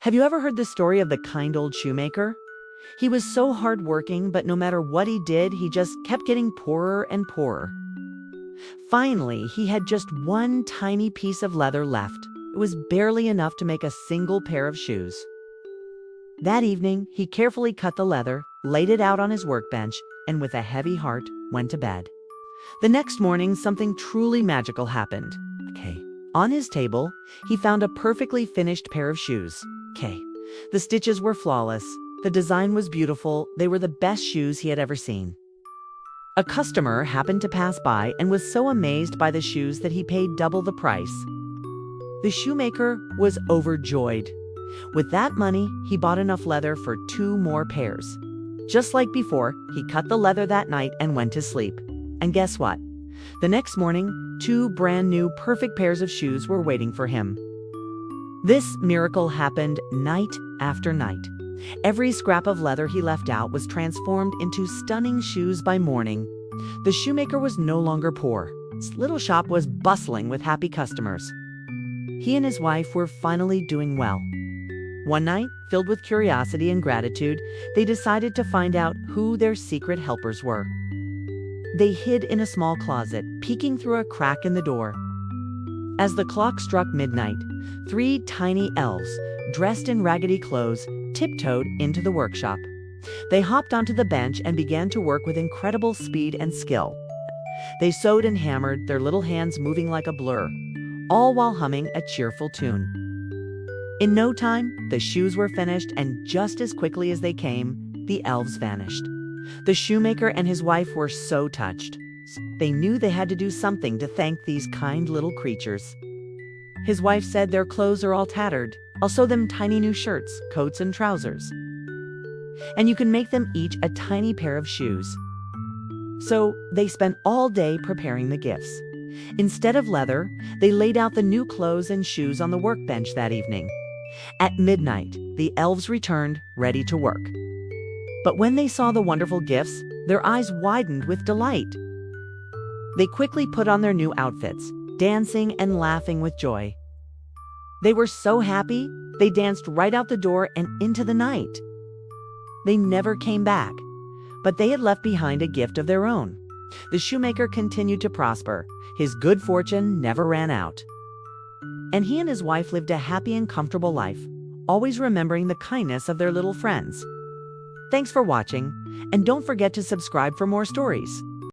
Have you ever heard the story of the kind old shoemaker? He was so hardworking, but no matter what he did, he just kept getting poorer and poorer. Finally, he had just one tiny piece of leather left. It was barely enough to make a single pair of shoes. That evening, he carefully cut the leather, laid it out on his workbench, and with a heavy heart, went to bed. The next morning, something truly magical happened. On his table, he found a perfectly finished pair of shoes. The stitches were flawless. The design was beautiful. They were the best shoes he had ever seen. A customer happened to pass by and was so amazed by the shoes that he paid double the price. The shoemaker was overjoyed. With that money, he bought enough leather for 2 more pairs. Just like before, he cut the leather that night and went to sleep. And guess what? The next morning, 2 brand new perfect pairs of shoes were waiting for him. This miracle happened night after night. Every scrap of leather he left out was transformed into stunning shoes by morning. The shoemaker was no longer poor. His little shop was bustling with happy customers. He and his wife were finally doing well. One night, filled with curiosity and gratitude, they decided to find out who their secret helpers were. They hid in a small closet, peeking through a crack in the door. As the clock struck midnight, 3 tiny elves, dressed in raggedy clothes, tiptoed into the workshop. They hopped onto the bench and began to work with incredible speed and skill. They sewed and hammered, their little hands moving like a blur, all while humming a cheerful tune. In no time, the shoes were finished, and just as quickly as they came, the elves vanished. The shoemaker and his wife were so touched. They knew they had to do something to thank these kind little creatures. His wife said, "Their clothes are all tattered. I'll sew them tiny new shirts, coats, and trousers. And you can make them each a tiny pair of shoes." So they spent all day preparing the gifts. Instead of leather, they laid out the new clothes and shoes on the workbench that evening. At midnight, the elves returned, ready to work. But when they saw the wonderful gifts, their eyes widened with delight. They quickly put on their new outfits, dancing and laughing with joy. They were so happy, they danced right out the door and into the night. They never came back, but they had left behind a gift of their own. The shoemaker continued to prosper. His good fortune never ran out. And he and his wife lived a happy and comfortable life, always remembering the kindness of their little friends. Thanks for watching, and don't forget to subscribe for more stories.